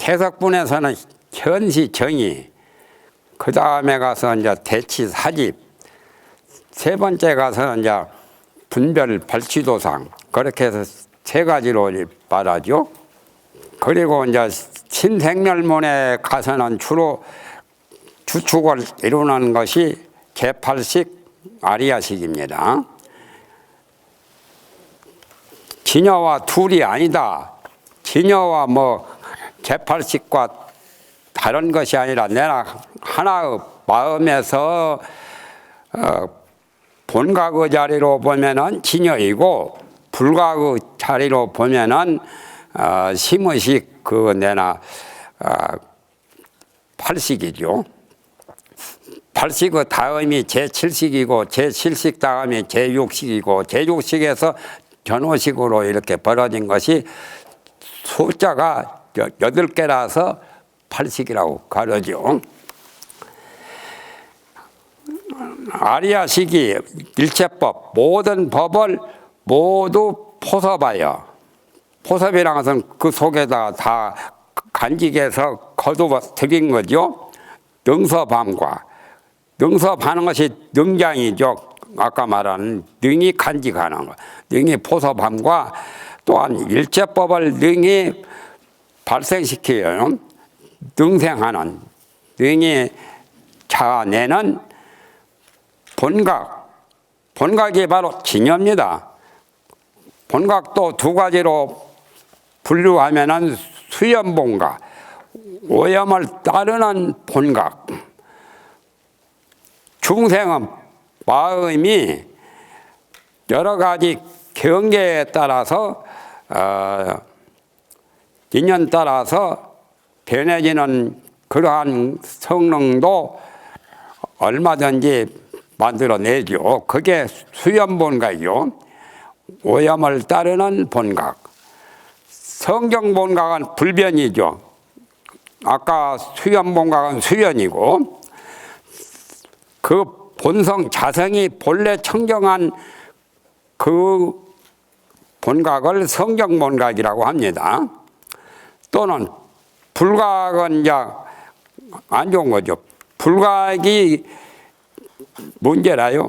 태석분에서는 현시 정의, 그 다음에 가서 이제 대치 사집, 세 번째 가서 이제 분별 발치도상, 그렇게 해서 세 가지로 말하죠. 그리고 이제 신생멸문에 가서는 주로 주축을 이루는 것이 개팔식 아리아식입니다. 진여와 둘이 아니다. 진여와 개팔식과 다른 것이 아니라 내가 하나의 마음에서 본각의 자리로 보면은 진여이고 불각의 자리로 보면은 심의식 내나 팔식이죠. 팔식의 다음이 제7식이고 제7식 다음이 제6식이고 제6식에서 전호식으로 이렇게 벌어진 것이 숫자가 8개라서 팔식이라고 가르죠. 아리아식이 일체법, 모든 법을 모두 포섭하여, 포섭이라는 것은 그 속에다 다 간직해서 거두어 드린 거죠. 능섭함과, 능섭하는 것이 능장이죠. 아까 말한 능이 간직하는 것, 능이 포섭함과 또한 일체법을 능이 발생시켜요. 능생하는, 능이 자아내는 본각, 본각이 바로 진여입니다. 본각도 두 가지로 분류하면은 수염본각, 오염을 따르는 본각. 중생은 마음이 여러 가지 경계에 따라서 인연 따라서 변해지는 그러한 성능도 얼마든지 만들어내죠. 그게 수염본각이요. 오염을 따르는 본각. 성경본각은 불변이죠. 아까 수염본각은 수연이고 그 본성 자성이 본래 청정한 그 본각을 성경본각이라고 합니다. 또는 불각은 이제 안 좋은 거죠. 불각이 문제라요.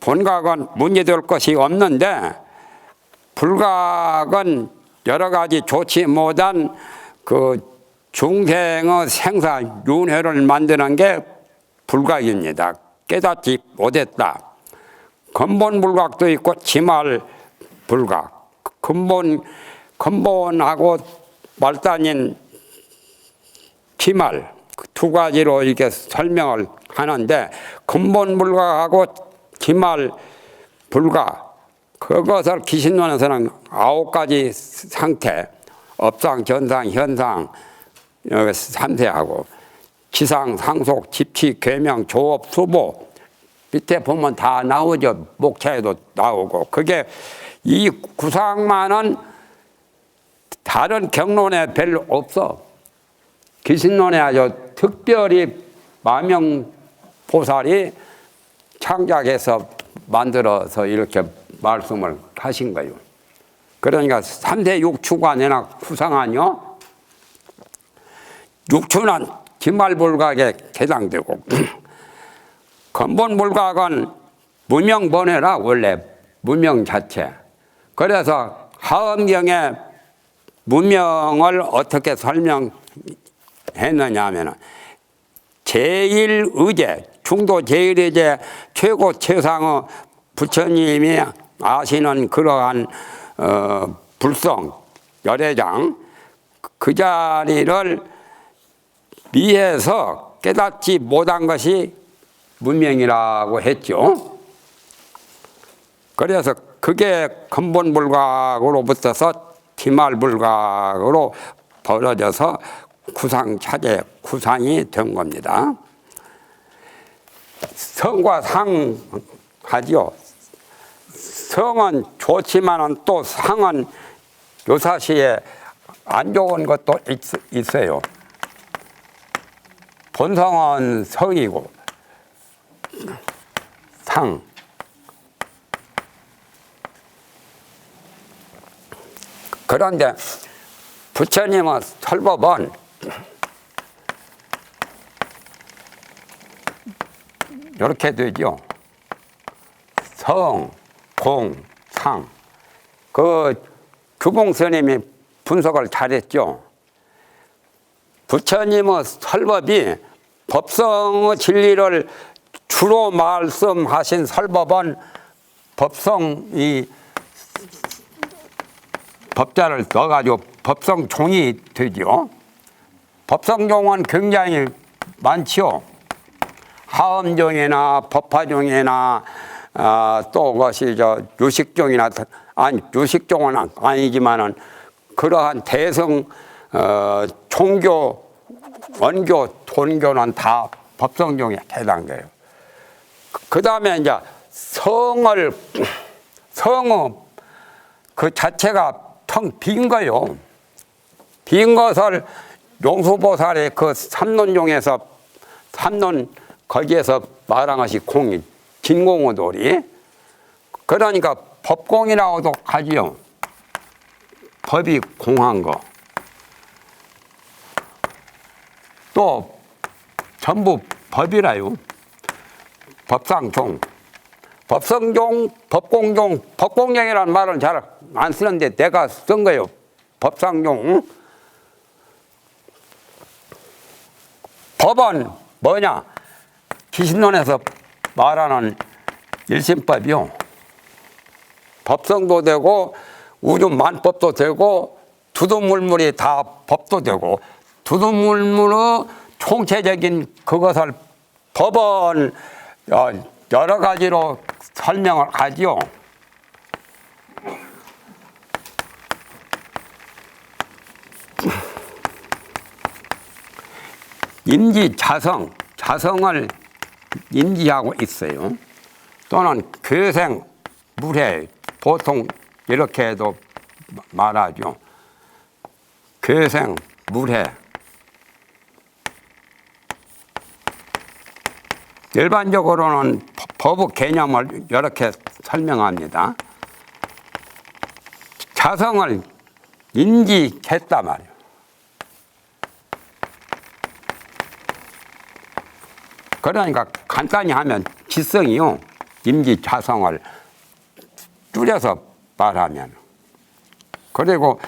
본각은 문제될 것이 없는데 불각은 여러 가지 좋지 못한 그 중생의 생사 윤회를 만드는 게 불각입니다. 깨닫지 못했다. 근본 불각도 있고 지말 불각. 근본하고 말단인 지말 두 가지로 이렇게 설명을 하는데 근본 불각하고 지말 불각 그것을 기신론에서는 9가지 상태 업상, 전상, 현상 3세하고 지상, 상속, 집치, 계명, 조업, 수보 밑에 보면 다 나오죠. 목차에도 나오고 그게 이 구상만은 다른 경론에 별로 없어. 기신론에 아주 특별히 마명보살이 창작해서 만들어서 이렇게 말씀을 하신 거예요. 그러니까 3대 육추가 내나 구상하뇨. 육추는 기말불각에 해당되고 근본불각은 무명본회라 원래 무명 자체. 그래서 하엄경에 무명을 어떻게 설명했느냐 하면 제1의제 중도 제1의제 최고 최상의 부처님이 아시는 그러한 불성 열애장 그 자리를 미해서 깨닫지 못한 것이 문명이라고 했죠. 그래서 그게 근본불각으로부터서 기말불각으로 벌어져서 구상차제 구상이 된 겁니다. 성과 상하죠. 성은 좋지만은 또 상은 요사시에 안 좋은 것도 있어요. 본성은 성이고 상. 그런데 부처님의 설법은 이렇게 되죠. 성, 공, 상. 그 규봉 스님이 분석을 잘했죠. 부처님의 설법이 법성의 진리를 주로 말씀하신 설법은 법성이 법자를 넣어가지고 법성종이 되죠. 법성종은 굉장히 많지요. 하엄종이나 법화종이나 또 그것이 유식종이나 아니 유식종은 아니지만은 그러한 대성 종교, 원교, 돈교는 다 법성종에 해당돼요. 그 다음에 이제 성의 그 자체가 텅 빈 거요. 빈 것을 용수보살의 그 삼론종에서 삼론 거기에서 말한 것이 공이 진공의돌이. 그러니까 법공이라고도 하지요. 법이 공한 거. 또 전부 법이라요. 법상종, 법성종, 법공종, 법공종이라는 말은 잘 안 쓰는데 내가 쓴 거예요. 법상종. 법은 뭐냐? 기신론에서 말하는 일심법이요. 법성도 되고 우주 만법도 되고 두두물물이 다 법도 되고 두두물물의 총체적인 그것을 법은 여러 가지로 설명을 하지요. 임지자성, 자성을 임지하고 있어요. 또는 괴생, 물해, 보통 이렇게 해도 말하죠. 괴생, 물해. 일반적으로는 법의 개념을 이렇게 설명합니다. 자성을 인지했단 말이에요. 그러니까 간단히 하면 지성이요. 임지자성을 줄여서 말하면. 그리고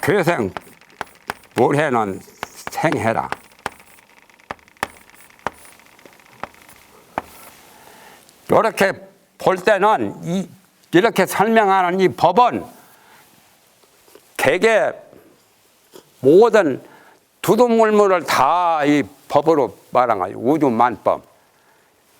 괴생, 물해는 생해라. 이렇게 볼 때는 이렇게 설명하는 이 법은 개개 모든 두두물물을 다 이 법으로 말한 거예요. 우주만법.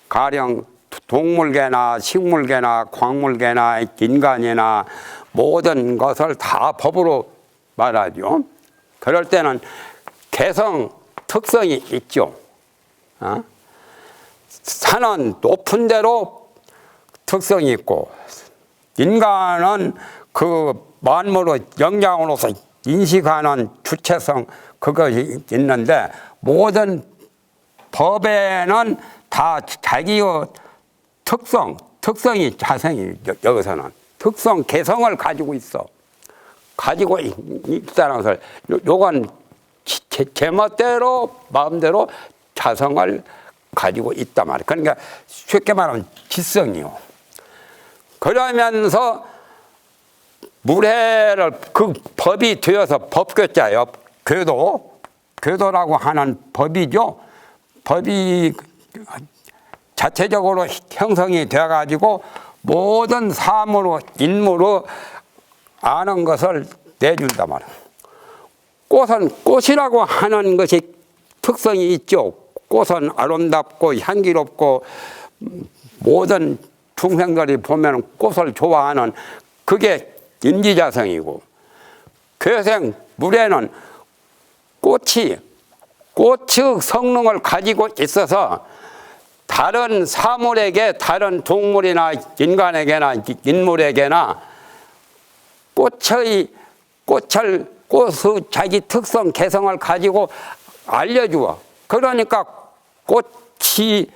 가령 동물계나 식물계나 광물계나 인간이나 모든 것을 다 법으로 말하죠. 그럴 때는 개성, 특성이 있죠. 산은 높은 대로 특성이 있고 인간은 그 만물의 영장으로서 인식하는 주체성 그것이 있는데 모든 법에는 다 자기의 특성이 자성이 여기서는 특성, 개성을 가지고 있어. 가지고 있다는 것을 요건 제멋대로 마음대로 자성을 가지고 있단 말이에요. 그러니까 쉽게 말하면 지성이요. 그러면서 물해를 그 법이 되어서 법교자예요. 교도라고 하는 법이죠. 법이 자체적으로 형성이 되어가지고 모든 사물로 인물로 아는 것을 내준단 말이에요. 꽃은 꽃이라고 하는 것이 특성이 있죠. 꽃은 아름답고 향기롭고 모든 중생들이 보면 꽃을 좋아하는 그게 임지자성이고 괴생 물에는 꽃의 성능을 가지고 있어서 다른 사물에게 다른 동물이나 인간에게나 인물에게나 꽃의 자기 특성 개성을 가지고 알려주어. 그러니까 꽃이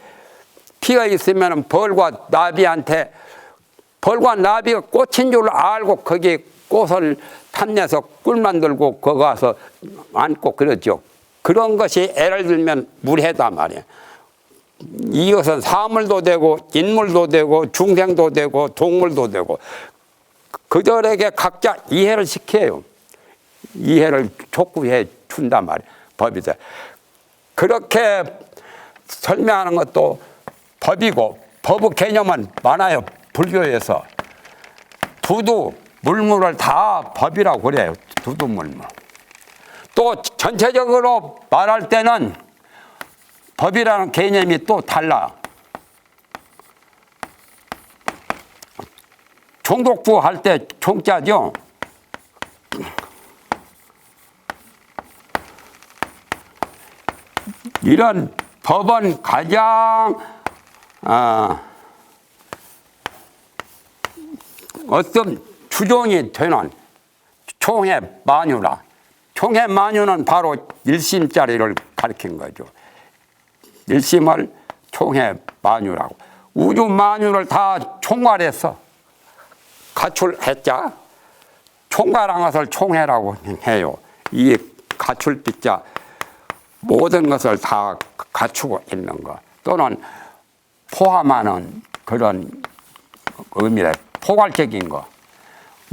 피어 있으면 벌과 나비한테 벌과 나비가 꽃인 줄 알고 거기에 꽃을 탐내서 꿀 만들고 거기 가서 앉고 그러죠. 그런 것이 예를 들면 물해단 말이에요. 이것은 사물도 되고 인물도 되고 중생도 되고 동물도 되고 그들에게 각자 이해를 시켜요. 이해를 촉구해 준단 말이에요. 법이죠. 그렇게 설명하는 것도 법이고 법의 개념은 많아요. 불교에서 두두 물물을 다 법이라고 그래요. 두두 물물. 또 전체적으로 말할 때는 법이라는 개념이 또 달라. 종독부 할 때 종자죠. 이런 법은 가장 어떤 주종이 되는 총회 만유라. 총회 만유는 바로 일심자리를 가리킨 거죠. 일심을 총회 만유라고. 우주 만유를 다 총괄해서 가출했자 총괄한 것을 총회라고 해요. 이 가출빛자 모든 것을 다 갖추고 있는 것 또는 포함하는 그런 의미래. 포괄적인 거.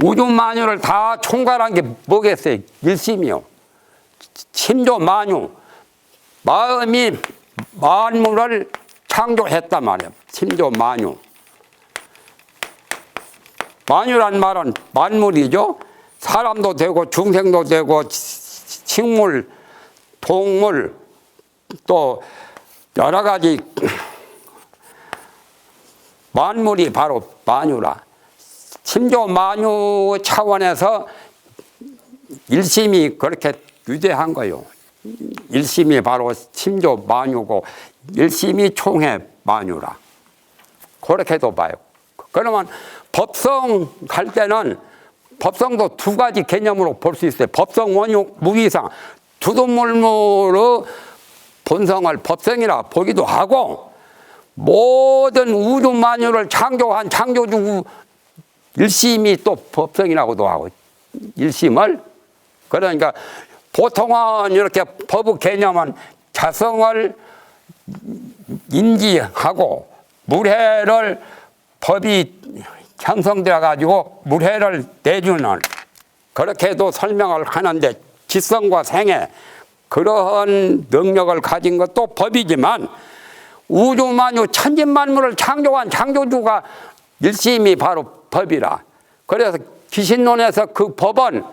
우주 만유를 다 총괄한 게 뭐겠어요? 일심이요. 심조 만유. 마음이 만물을 창조했단 말이에요. 심조 만유. 만유란 말은 만물이죠. 사람도 되고 중생도 되고 식물, 동물 또 여러 가지 만물이 바로 만유라. 심조 만유 차원에서 일심이 그렇게 유대한 거예요. 일심이 바로 심조 만유고 일심이 총회 만유라. 그렇게도 봐요. 그러면 법성 할 때는 법성도 두 가지 개념으로 볼 수 있어요. 법성 원유 무기상 두두물물의 본성을 법성이라 보기도 하고 모든 우주 만유를 창조한 창조주 일심이 또 법성이라고도 하고 일심을 그러니까 보통은 이렇게 법의 개념은 자성을 인지하고 물해를 법이 형성되어 가지고 물해를 내주는 그렇게도 설명을 하는데 지성과 생애 그러한 능력을 가진 것도 법이지만 우주만유 천진만물을 창조한 창조주가 일심이 바로 법이라. 그래서 기신론에서 그 법은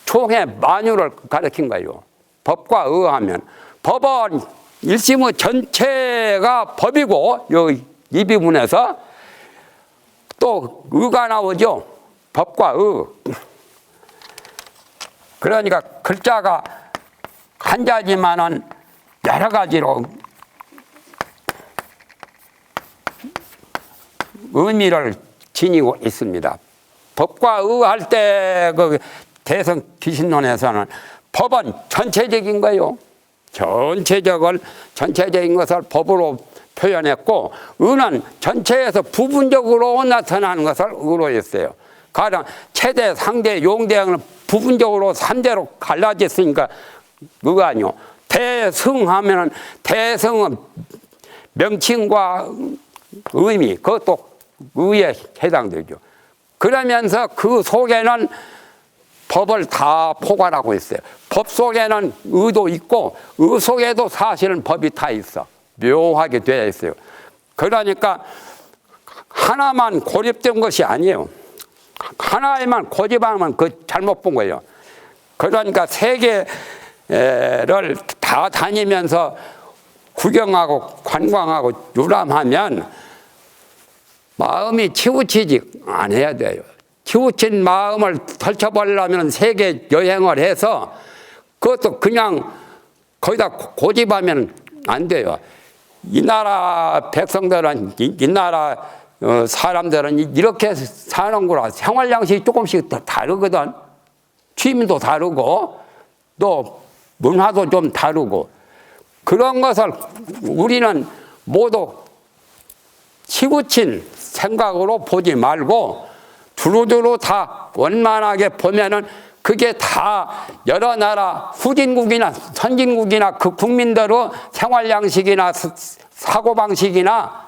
총회 만유를 가리킨 거예요. 법과 의하면 법은 일심의 전체가 법이고 이 부분에서 또 의가 나오죠. 법과 의. 그러니까 글자가 한자지만은 여러 가지로 의미를 지니고 있습니다. 법과 의할 때 그 대성 기신론에서는 법은 전체적인 거예요. 전체적인 것을 법으로 표현했고 의는 전체에서 부분적으로 나타나는 것을 의로 했어요. 가령 체대, 상대, 용대형은 부분적으로 3대로 갈라졌으니까 의가 아니요. 대승하면은 대승은 명칭과 의미 그것도 의에 해당되죠. 그러면서 그 속에는 법을 다 포괄하고 있어요. 법 속에는 의도 있고 의 속에도 사실은 법이 다 있어. 묘하게 되어 있어요. 그러니까 하나만 고집된 것이 아니에요. 하나에만 고집하면 그 잘못 본 거예요. 그러니까 세계를 다 다니면서 구경하고 관광하고 유람하면 마음이 치우치지 않아야 돼요. 치우친 마음을 펼쳐보려면 세계 여행을 해서 그것도 그냥 거기다 고집하면 안 돼요. 이 나라 백성들은 이 나라 사람들은 이렇게 사는구나. 생활 양식이 조금씩 다르거든. 취미도 다르고 또 문화도 좀 다르고 그런 것을 우리는 모두 치우친 생각으로 보지 말고 두루두루 다 원만하게 보면은 그게 다 여러 나라 후진국이나 선진국이나 그 국민들의 생활 양식이나 사고방식이나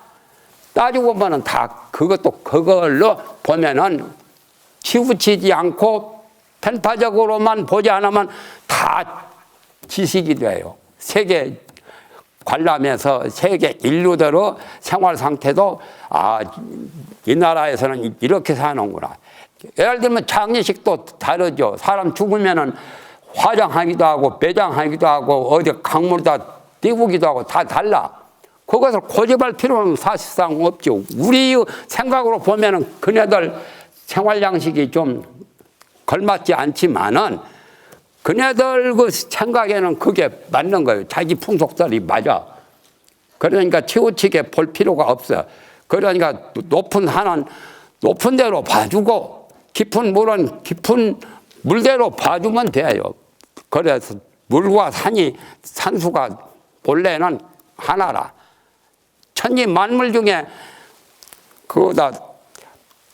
따지고 보면은 다 그것도 그걸로 보면은 치우치지 않고 편파적으로만 보지 않으면 다 지식이 돼요. 세계 관람해서 세계 인류들의 생활 상태도 이 나라에서는 이렇게 사는구나. 예를 들면 장례식도 다르죠. 사람 죽으면은 화장하기도 하고 매장하기도 하고 어디 강물에다 띄우기도 하고 다 달라. 그것을 고집할 필요는 사실상 없죠. 우리 생각으로 보면은 그네들 생활 양식이 좀 걸맞지 않지만은 그네들 그 생각에는 그게 맞는 거예요. 자기 풍속들이 맞아. 그러니까 치우치게 볼 필요가 없어. 그러니까 높은 산은 높은 데로 봐주고 깊은 물은 깊은 물대로 봐주면 돼요. 그래서 물과 산수가 본래는 하나라. 천지 만물 중에 그거다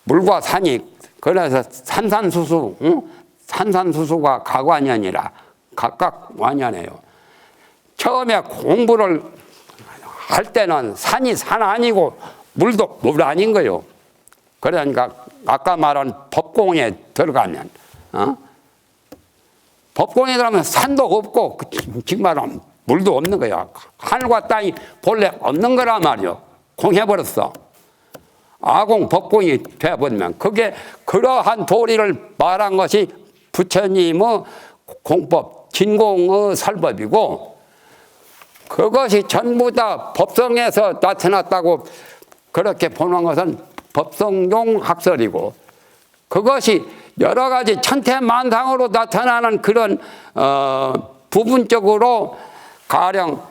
물과 산이 그래서 산산수수, 산산수수가 가관연이라 각각 완연해요. 처음에 공부를 할 때는 산이 산 아니고 물도 물 아닌 거예요. 그러니까 아까 말한 법공에 들어가면 법공에 들어가면 산도 없고 지금 말하면 물도 없는 거야. 하늘과 땅이 본래 없는 거란 말이요. 공해버렸어. 아공 법공이 되어버리면 그게 그러한 도리를 말한 것이 부처님의 공법 진공의 설법이고 그것이 전부 다 법성에서 나타났다고 그렇게 보는 것은 법성용 학설이고 그것이 여러 가지 천태만상으로 나타나는 그런 부분적으로 가령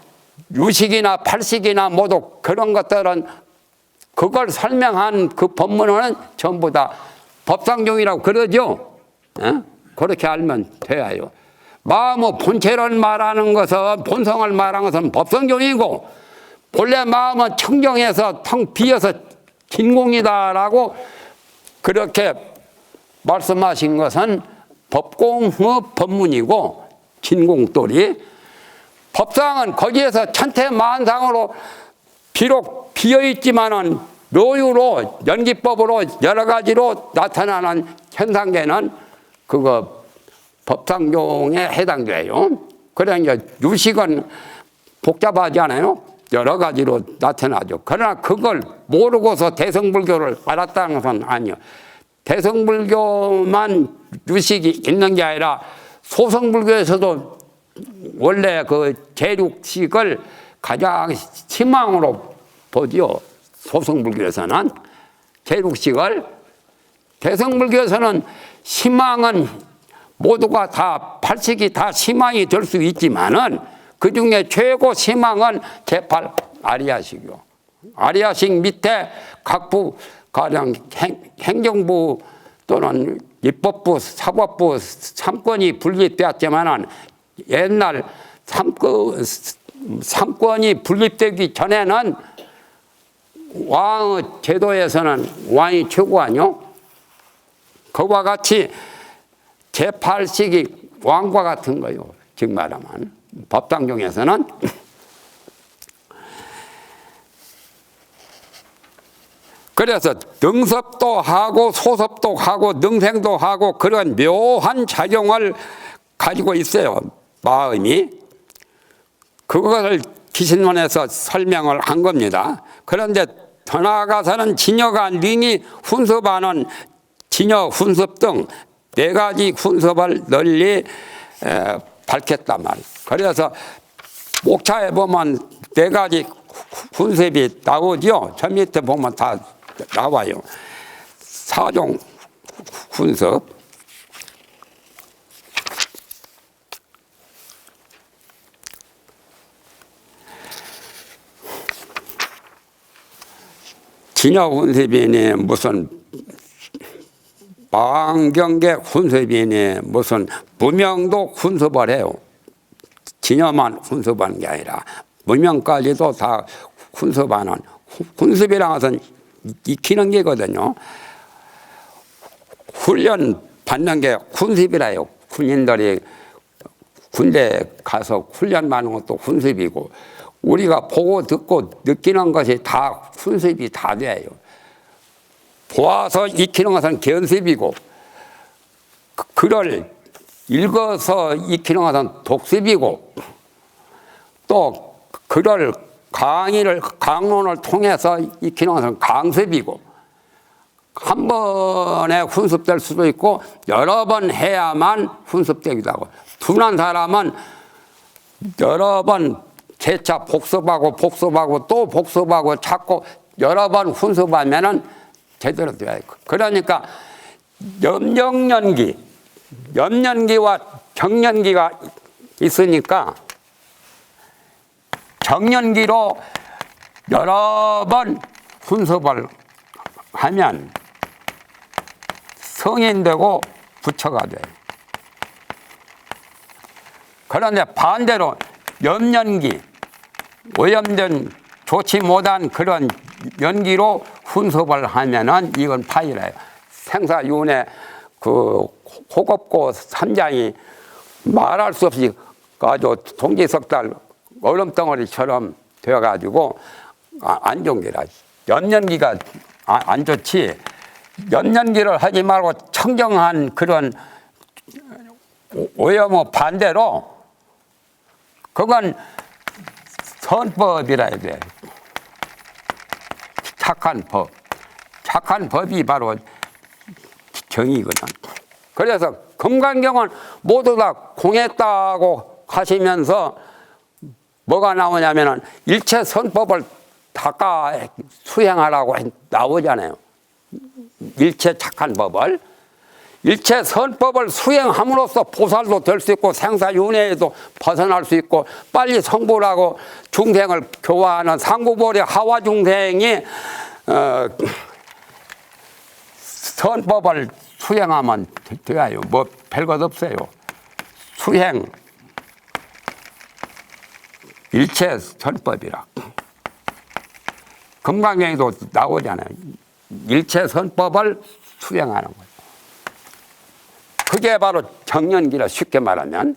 유식이나 팔식이나 모두 그런 것들은 그걸 설명한 그 법문은 전부 다 법상용이라고 그러죠. 그렇게 알면 돼요. 마음의 본체를 말하는 것은 본성을 말하는 것은 법성용이고 본래 마음은 청정해서 텅 비어서 진공이다라고 그렇게 말씀하신 것은 법공의 법문이고 진공돌이 법상은 거기에서 천태만상으로 비록 비어있지만은 묘유로 연기법으로 여러 가지로 나타나는 현상계는 그거 법상용에 해당돼요. 그러니까 유식은 복잡하지 않아요. 여러 가지로 나타나죠. 그러나 그걸 모르고서 대성불교를 알았다는 것은 아니요. 대성불교만 유식이 있는 게 아니라 소성불교에서도 원래 그 제육식을 가장 희망으로 보지요. 소성불교에서는 제육식을 대성불교에서는 희망은 모두가 다 팔식이 다 희망이 될 수 있지만은 그 중에 최고 희망은 제8 아리아식이요. 아리아식 밑에 각부 가령 행정부 또는 입법부, 사법부 3권이 분립되었지만은 옛날 3권이 분립되기 전에는 왕의 제도에서는 왕이 최고 아니요? 그와 같이 제8식이 왕과 같은 거예요. 즉 말하면 법당중에서는 그래서 능섭도 하고 소섭도 하고 능생도 하고 그런 묘한 작용을 가지고 있어요. 마음이. 그것을 기신론에서 설명을 한 겁니다. 그런데 더 나아가서는 진여가 링이 훈섭하는 진여 훈섭 등 4가지 훈섭을 널리 밝혔단 말이에요. 그래서 목차에 보면 4가지 훈섭이 나오죠. 저 밑에 보면 다 나와요. 4종 훈섭, 진여 훈섭이니 무슨 망경계 훈섭이니 무슨 무명도 훈섭을 해요. 진여만 훈섭하는 게 아니라 무명까지도 다 훈섭하는, 훈섭이라는 것은 익히는 게거든요. 훈련 받는 게 훈습이라요. 군인들이 군대 가서 훈련하는 것도 훈습이고 우리가 보고 듣고 느끼는 것이 다 훈습이 다 돼요. 보아서 익히는 것은 견습이고 글을 읽어서 익히는 것은 독습이고 또 글을 강론을 통해서 익히는 것은 강습이고 한 번에 훈습될 수도 있고 여러 번 해야만 훈습되기도 하고 둔한 사람은 여러 번 재차 복습하고 또 복습하고 자꾸 여러 번 훈습하면은 제대로 돼야 해요. 그러니까 염년기와 정년기가 있으니까 정년기로 여러 번 훈습을 하면 성인 되고 부처가 돼요. 그런데 반대로 염년기, 오염된 좋지 못한 그런 연기로 훈습을 하면은 이건 파이래요. 생사윤회 그 호겁고 삼장이 말할 수 없이 아주 동지석달 얼음덩어리처럼 되어가지고 안 좋은 게라. 염년기가 안 좋지. 염년기를 하지 말고 청정한 그런 오염의 반대로 그건 선법이라 해야 돼. 착한 법. 착한 법이 바로 정이거든. 그래서 금강경은 모두 다 공했다고 하시면서 뭐가 나오냐면은 일체 선법을 닦아 수행하라고 나오잖아요. 일체 착한 법을. 일체 선법을 수행함으로써 보살도 될 수 있고 생사윤회에도 벗어날 수 있고 빨리 성불하고 중생을 교화하는 상구보리 하와 중생이 선법을 수행하면 돼요. 뭐 별것 없어요. 수행 일체 선법이라. 금강경에도 나오잖아요. 일체 선법을 수행하는 거예요. 그게 바로 정년기라 쉽게 말하면.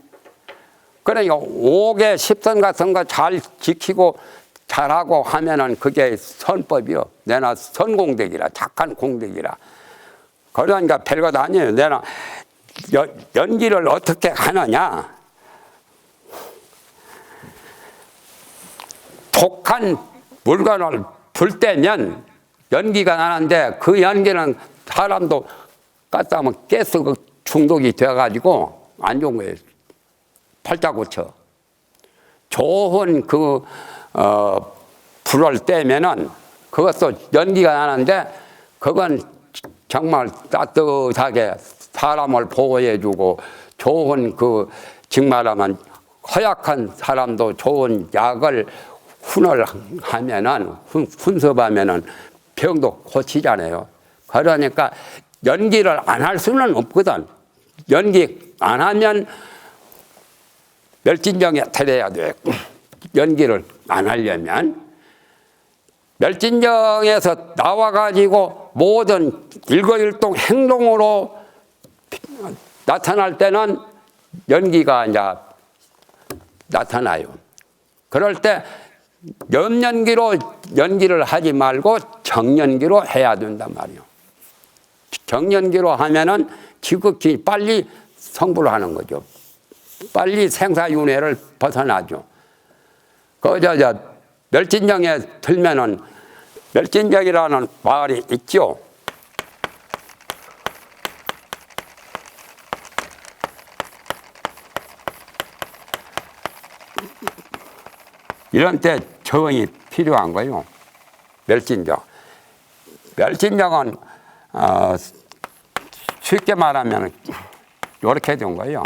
그러니까 5개 10선 같은 거 잘 지키고 잘하고 하면은 그게 선법이요. 내나 선공덕이라 착한 공덕이라. 그러니까 별것 아니에요. 내가 연기를 어떻게 하느냐. 독한 물건을 불 때면 연기가 나는데 그 연기는 사람도 갖다 하면 가스 중독이 되어가지고 안 좋은 거예요. 팔자 고쳐. 좋은 불을 떼면은 그것도 연기가 나는데 그건 정말 따뜻하게 사람을 보호해주고 좋은 정말하면 허약한 사람도 좋은 약을 훈을 하면은 훈습하면은 병도 고치잖아요. 그러니까 연기를 안 할 수는 없거든. 연기 안 하면 멸진정에 들어야 돼. 연기를 안 하려면 멸진정에서 나와가지고 모든 일거일동 행동으로 나타날 때는 연기가 이제 나타나요. 그럴 때 염년기로 연기를 하지 말고 정년기로 해야 된단 말이에요. 정년기로 하면은 지극히 빨리 성불을 하는 거죠. 빨리 생사윤회를 벗어나죠. 멸진정에 들면은 멸진정이라는 마을이 있죠. 이런 때 정이 필요한 거예요. 멸진정. 멸진정은 쉽게 말하면 이렇게 된 거예요.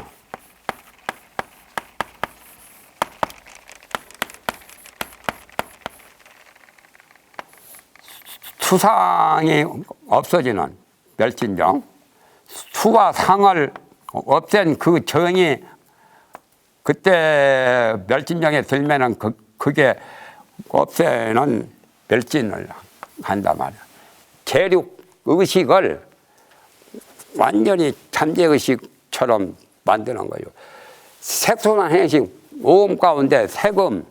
수상이 없어지는 멸진정. 수와 상을 없앤 그 정이 그때 멸진정에 들면은 그게 없애는 멸진을 한단 말이야. 계륙 의식을 완전히 잠재의식처럼 만드는 거예요. 색소나 행식, 오음 가운데 색음,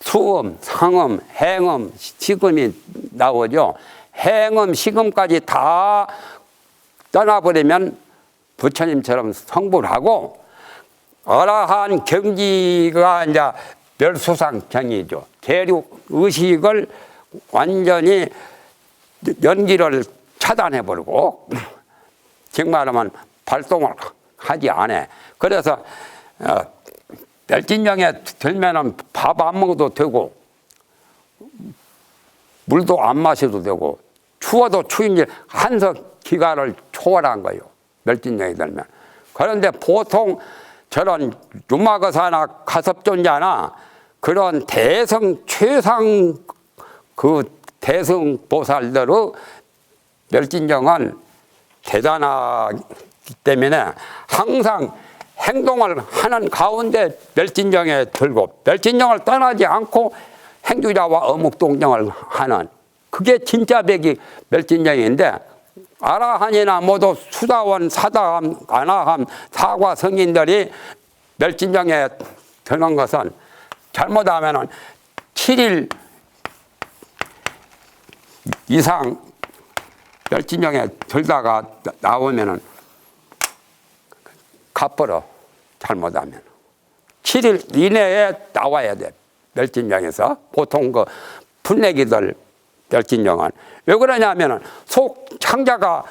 수음, 상음, 행음, 시금이 나오죠. 행음, 시금까지 다 떠나버리면 부처님처럼 성불을 하고, 어라한 경지가 이제 멸수상경이죠. 계륙 의식을 완전히 연기를 차단해버리고, 즉 말하면 발동을 하지 않아. 그래서 멸진정에 들면은 밥 안 먹어도 되고, 물도 안 마셔도 되고, 추워도 추인지 한석 기간을 초월한 거예요. 멸진정에 들면. 그런데 보통 저런 유마거사나 가섭존자나 그런 대성 최상 그 대성 보살들의 멸진정은 대단하기 때문에 항상 행동을 하는 가운데 멸진정에 들고, 멸진정을 떠나지 않고 행주자와 어묵동정을 하는, 그게 진짜 백이 멸진정인데, 아라한이나 모두 수다원, 사다함, 아나함, 사과 성인들이 멸진정에 드는 것은 잘못하면은 7일 이상 멸진정에 들다가 나오면은 갚으러, 잘못하면 7일 이내에 나와야 돼. 멸진정에서 보통 그 분내기들 멸진정은 왜 그러냐면은 속 창자가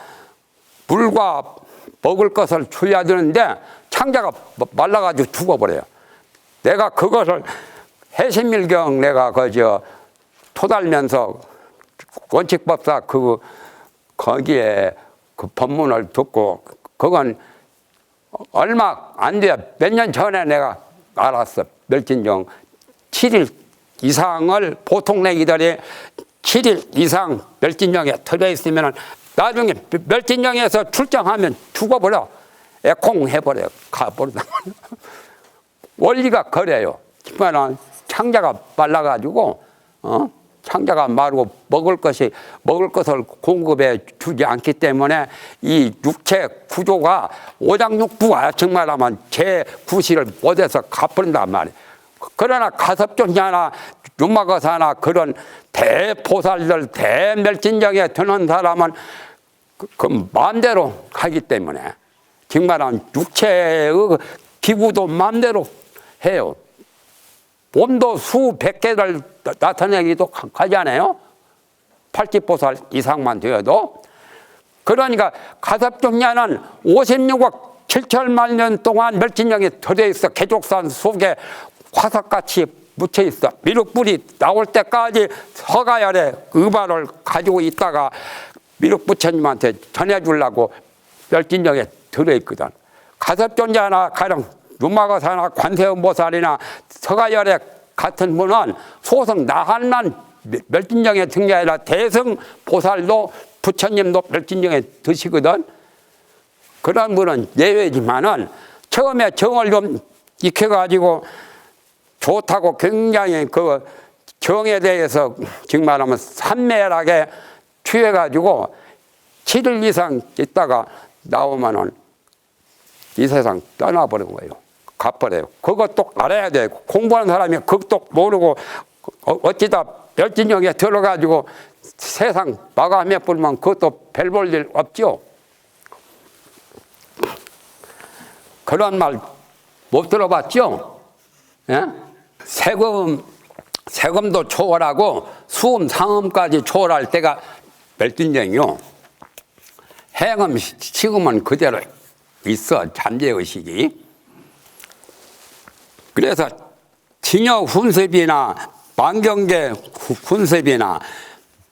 물과 먹을 것을 줘야 되는데 창자가 말라가지고 죽어버려요. 내가 그것을 해신밀경 내가 그저 토달면서 원칙법사 거기에 그 법문을 듣고, 그건 얼마 안 돼. 몇 년 전에 내가 알았어. 멸진정 7일 이상을 보통 내기들이 7일 이상 멸진정에 들어 있으면 나중에 멸진정에서 출정하면 죽어버려. 애콩 해버려. 가버려. 원리가 그래요. 정말 창자가 말라가지고, 창자가 마르고 먹을 것을 공급해 주지 않기 때문에 이 육체 구조가 오장육부가 정말하면 제 구실을 못해서 갚는단 말이에요. 그러나 가섭존자나 유마거사나 그런 대보살들 대멸진정에 드는 사람은 그 마음대로 하기 때문에, 정말은 육체의 기구도 마음대로 해요. 몸도 수백 개를 나타내기도 하잖아요. 80보살 이상만 되어도. 그러니까 가섭존자는 56억 7천만 년 동안 멸진정에 들어있어. 개족산 속에 화석같이 묻혀있어. 미륵불이 나올 때까지 서가열에 의발을 가지고 있다가 미륵부처님한테 전해주려고 멸진정에 들어있거든. 가섭존자나 가령 유마거사나 관세음보살이나 서가열에 같은 분은 소성 나한난 멸진정에 든 게 아니라 대성보살도 부처님도 멸진정에 드시거든. 그런 분은 예외지만은 처음에 정을 좀 익혀가지고 좋다고 굉장히 그 정에 대해서 정말하면 산매하게 취해가지고 7일 이상 있다가 나오면은 이 세상 떠나버린 거예요. 갚아래요. 그것도 알아야 돼. 공부하는 사람이 그것도 모르고 어찌다 멸진정에 들어가지고 세상 마감해 버리면 그것도 별 볼 일 없죠. 그런 말 못 들어봤죠? 예? 세금도 초월하고 수음, 상음까지 초월할 때가 멸진정이요. 행음, 시금은 그대로 있어. 잠재의식이. 그래서 진여 훈습이나 망경계 훈습이나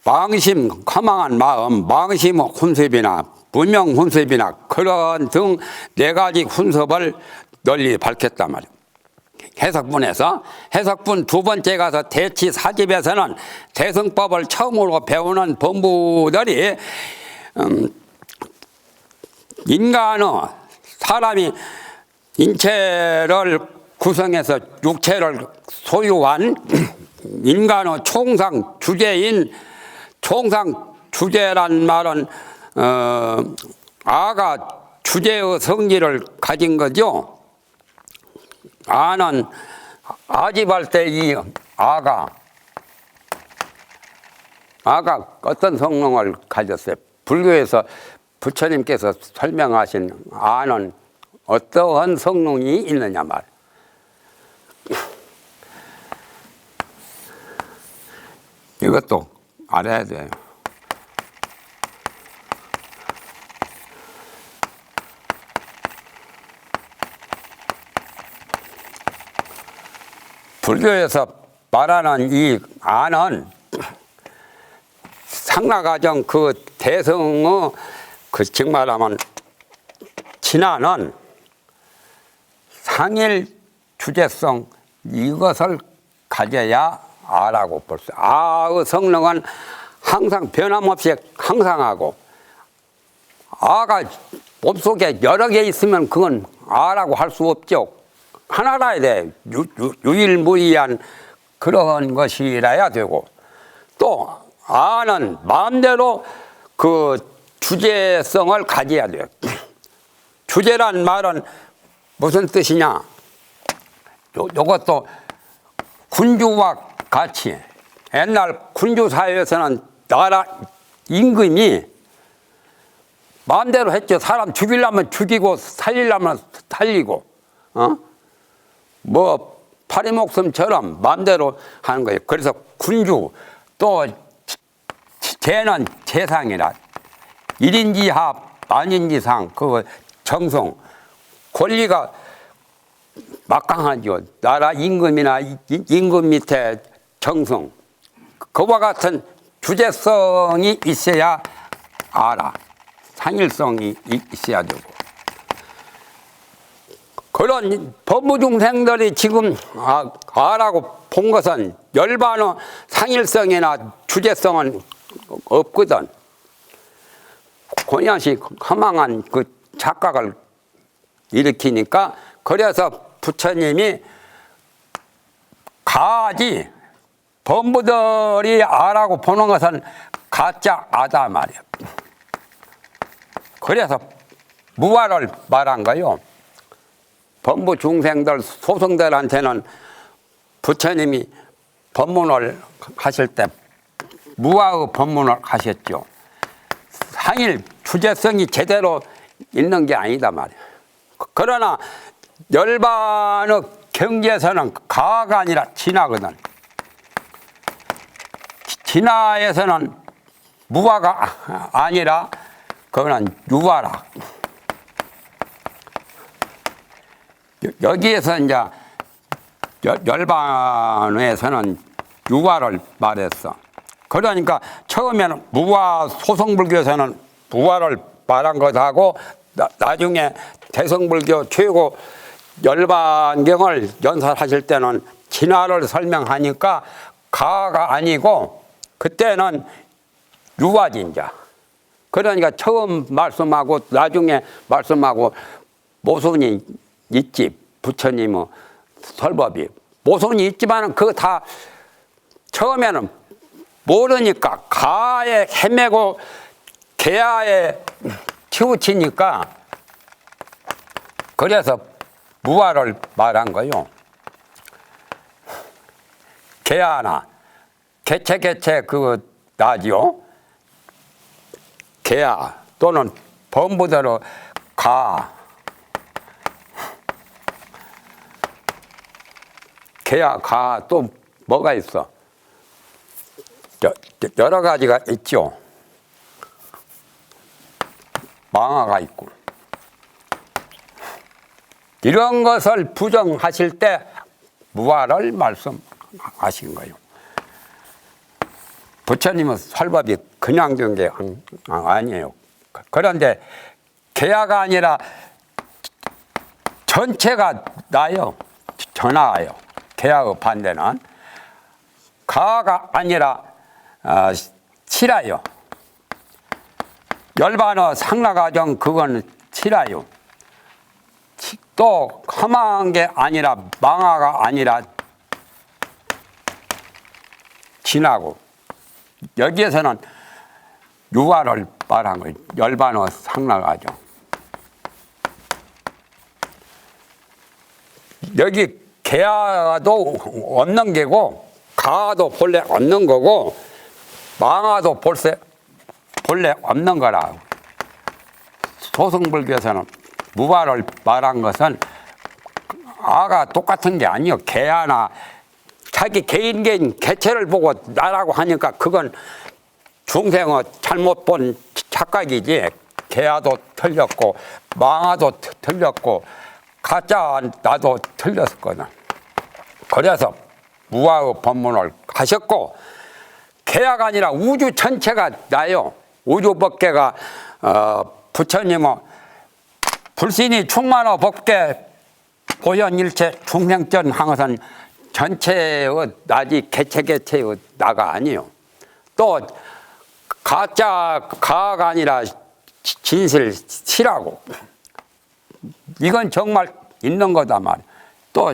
망심, 허망한 마음, 망심 훈습이나 무명 훈습이나 그런 등 4가지 훈습을 널리 밝혔단 말이에요. 해석분에서 해석분 두 번째 가서 대치 사집에서는 대승법을 처음으로 배우는 범부들이 인간의 사람이 인체를 구성해서 육체를 소유한 인간의 총상 주제인, 총상 주제란 말은 아가 주제의 성질을 가진 거죠. 아는 아집할 때 이 아가 어떤 성능을 가졌어요? 불교에서 부처님께서 설명하신 아는 어떠한 성능이 있느냐 말. 이것도 알아야 돼요. 불교에서 말하는 이 아는 상나가정 그 대성의 그 즉 말하면 진화는 상일 주제성 이것을 가져야 아라고 볼 수. 아의 성능은 항상 변함없이 항상하고 아가 몸속에 여러 개 있으면 그건 아라고 할 수 없죠. 하나라야 돼. 유일무이한 그런 것이라야 되고 또 아는 마음대로 그 주제성을 가져야 돼요. 주제란 말은 무슨 뜻이냐? 요것도 군주와 같이 옛날 군주 사회에서는 나라 임금이 마음대로 했죠. 사람 죽이려면 죽이고 살리려면 살리고 뭐 파리목숨처럼 마음대로 하는 거예요. 그래서 군주 또 제는 재상이라 1인지 합 만인지 상 그 정성 권리가 막강하죠. 나라 임금이나 임금 밑에 정성 그와 같은 주제성이 있어야 알아. 상일성이 있어야 되고 그런 법무중생들이 지금 아라고 본 것은 열반의 상일성이나 주제성은 없거든. 권양식 허망한 그 착각을 일으키니까 그래서 부처님이 가지 범부들이 아라고 보는 것은 가짜 아다 말이야. 그래서 무아를 말한 거요. 범부 중생들 소승들한테는 부처님이 법문을 하실 때 무아의 법문을 하셨죠. 상일 주제성이 제대로 있는 게 아니다 말이야. 그러나 열반의 경지에서는 가가 아니라 진화거든. 진화에서는 무아가 아니라 그거는 유아라. 여기에서 이제 열반에서는 유아를 말했어. 그러니까 처음에는 무아 소성불교에서는 무아를 말한 것하고 나중에 대성불교 최고 열반경을 연설하실 때는 진화를 설명하니까 가가 아니고 그때는 유아진자. 그러니까 처음 말씀하고 나중에 말씀하고 모순이 있지. 부처님의 설법이 모순이 있지만 그거 다 처음에는 모르니까 가에 헤매고 개야에 치우치니까 그래서 무아를 말한 거요. 개야나 개체 그 나지요. 개야 또는 범부대로 가 개야 가 또 뭐가 있어? 여러 가지가 있죠. 망아가 있고 이런 것을 부정하실 때 무아를 말씀하신 거예요. 부처님은 설법이 그냥 된 게 아니에요. 그런데 개야가 아니라 전체가 나요. 전하요. 개야의 반대는 가가 아니라 칠하요. 열반의 상나가정 그건 칠하요. 또 험한 게 아니라 망아가 아니라 진하고 여기에서는 유아를 말한 거예요. 열반의 상나가정. 여기 개화도 없는 게고 가도 본래 없는 거고 망화도 본래 없는 거라. 소승불교에서는 무화를 말한 것은 아가 똑같은 게 아니요. 개화나 자기 개인 개체를 보고 나라고 하니까 그건 중생의 잘못 본 착각이지. 개화도 틀렸고 망화도 틀렸고 가짜 나도 틀렸거든. 그래서 무화의 법문을 하셨고 개화가 아니라 우주 전체가 나요. 우주법계가 부처님은 불신이 충만어 법계 보현일체 중생전 항선 전체의 나지 개체의 나가 아니요. 또 가짜 가가 아니라 진실시라고. 이건 정말 있는 거다 말이야. 또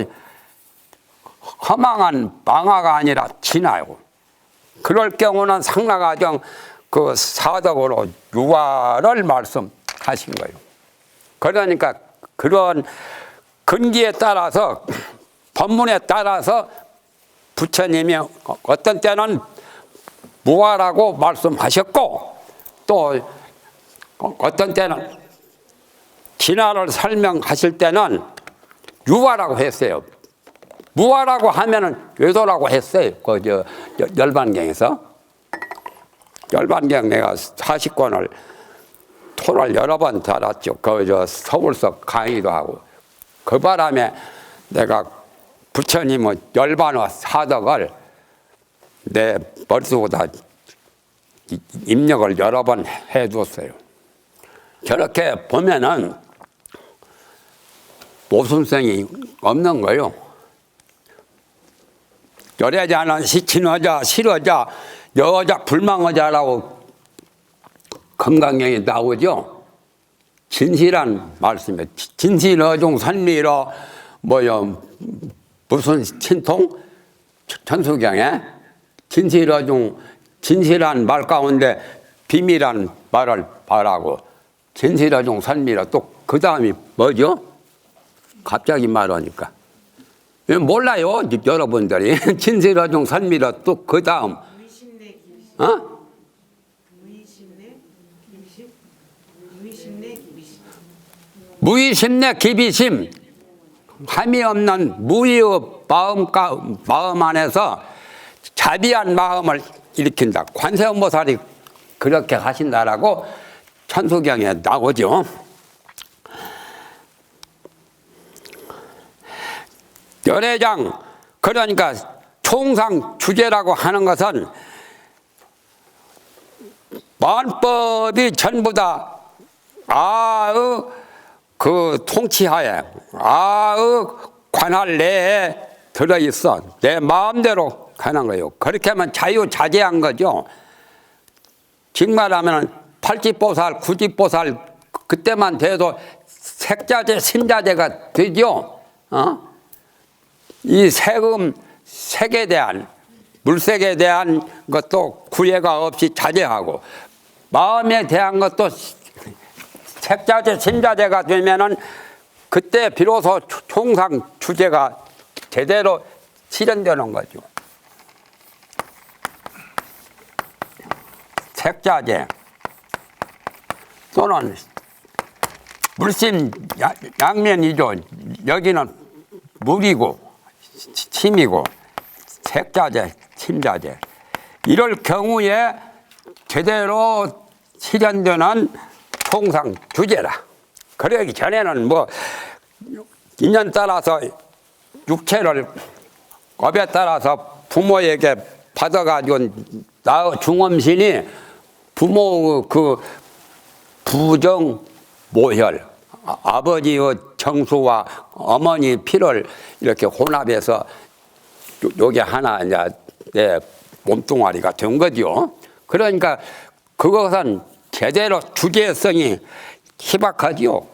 허망한 망화가 아니라 진화고. 그럴 경우는 상나가정 그 사덕으로 유화를 말씀하신 거예요. 그러니까 그런 근기에 따라서 법문에 따라서 부처님이 어떤 때는 무화라고 말씀하셨고 또 어떤 때는 진화를 설명하실 때는 유화라고 했어요. 무화라고 하면은 외도라고 했어요. 그 열반경에서. 열반경 내가 40권을 토를 여러 번 달았죠. 그 서울서 강의도 하고. 그 바람에 내가 부처님의 열반의 사덕을 내 머릿속에다 입력을 여러 번 해뒀어요. 저렇게 보면은 모순성이 없는 거예요. 열애자는 시친어자, 실어자, 여자, 불망어자라고 금강경에 나오죠. 진실한 말씀이에요. 진실어중 선미러 뭐요 무슨 신통? 천수경에 진실어중 진실한 말 가운데 비밀한 말을 말하고 진실어중 선미러 또 그 다음이 뭐죠? 갑자기 말하니까 몰라요 여러분들이. 진실어중 선미러 또 그 다음 무의심내 기비심 함이 없는 무의의 마음 안에서 자비한 마음을 일으킨다. 관세음보살이 그렇게 하신다라고 천수경에 나오죠. 열애장 그러니까 총상 주제라고 하는 것은 만법이 전부 다 아의 그 통치하에 아의 관할 내에 들어있어. 내 마음대로 가는 거예요. 그렇게 하면 자유자재한 거죠. 즉 말하면 팔집보살, 구집보살 그때만 돼도 색자재, 심자재가 되죠. 이 세금, 색에 대한 물색에 대한 것도 구애가 없이 자제하고 마음에 대한 것도 색자재, 심자재가 되면은 그때 비로소 총상 주제가 제대로 실현되는 거죠. 색자재 또는 물심 양면이죠. 여기는 물이고 침이고 색자재, 침자재. 이럴 경우에 제대로 실현되는 총상 주제라. 그러기 전에는 뭐 인연 따라서 육체를 업에 따라서 부모에게 받아가지고 나 중엄신이 부모 그 부정 모혈 아버지의 정수와 어머니 피를 이렇게 혼합해서 요게 하나 이제 내 몸뚱아리가 된 거죠. 그러니까 그것은 제대로 주제성이 희박하지요.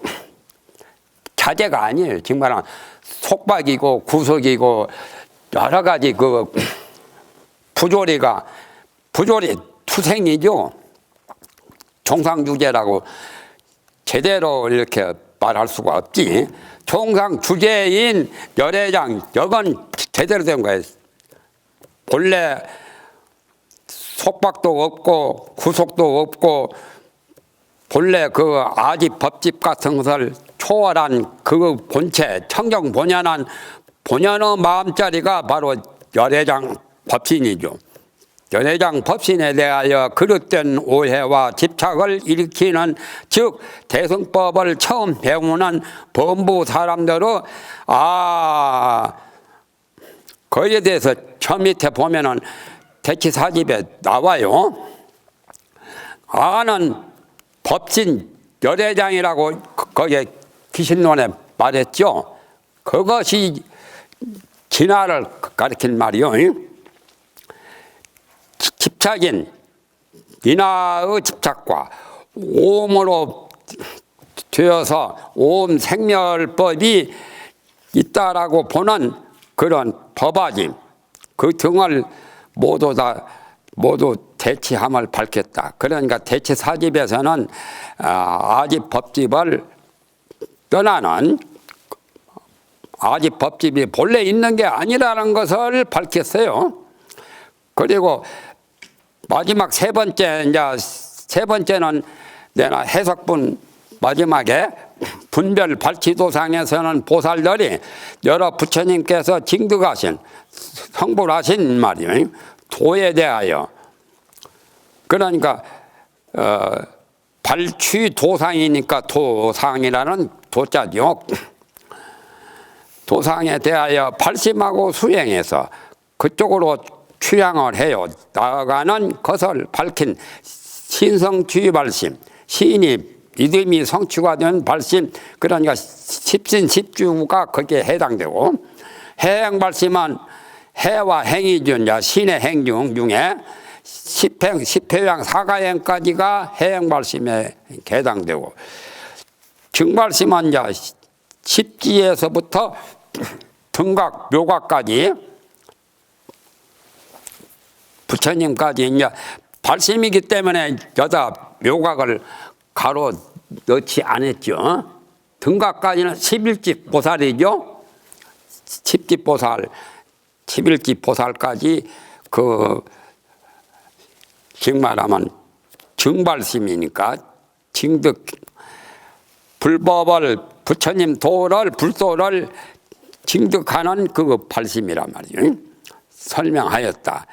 자제가 아니에요. 정말 속박이고 구속이고 여러 가지 그 부조리 투생이죠. 총상주제라고 제대로 이렇게 말할 수가 없지. 총상 주제인 열애장, 여건 제대로 된 거예요. 본래 속박도 없고 구속도 없고 본래 그 아지 법집 같은 것을 초월한 그 본체 청정 본연한 본연의 마음자리가 바로 열애장 법신이죠. 열애장 법신에 대하여 그릇된 오해와 집착을 일으키는 즉 대승법을 처음 배우는 범부 사람들은 거기에 대해서 저 밑에 보면은 대치사집에 나와요. 아는 법신 열애장이라고 거기에 귀신론에 말했죠. 그것이 진화를 가리킨 말이요. 집착인 인하의 집착과 오음으로 되어서 오음 생멸법이 있다라고 보는 그런 법아짐 그 등을 모두 대치함을 밝혔다. 그러니까 대치사집에서는 아집 법집을 떠나는 아집 법집이 본래 있는 게 아니라는 것을 밝혔어요. 그리고 마지막 세 번째는 내가 해석분 마지막에 분별 발치도상에서는 보살들이 여러 부처님께서 징득하신 성불하신 말이에요. 도에 대하여 그러니까 발취도상이니까 도상이라는 도자죠. 도상에 대하여 발심하고 수행해서 그쪽으로 취향을 해요. 나아가는 것을 밝힌 신성취 발심, 신이 믿음이 성취가 된 발심, 그러니까 십신십주가 거기에 해당되고 해행발심은 해와 행이죠. 신의 행 중에 십행, 십회양 사가행까지가 해행발심에 해당되고 증발심은 십지에서부터 등각, 묘각까지 부처님까지 이제 발심이기 때문에 여자 묘각을 가로 넣지 않았죠. 등각까지는 11집 보살이죠. 10집 보살, 11집 보살까지 정말하면 증발심이니까 징득 불법을 부처님 도를 불도를 징득하는 그 발심이란 말이에요. 설명하였다.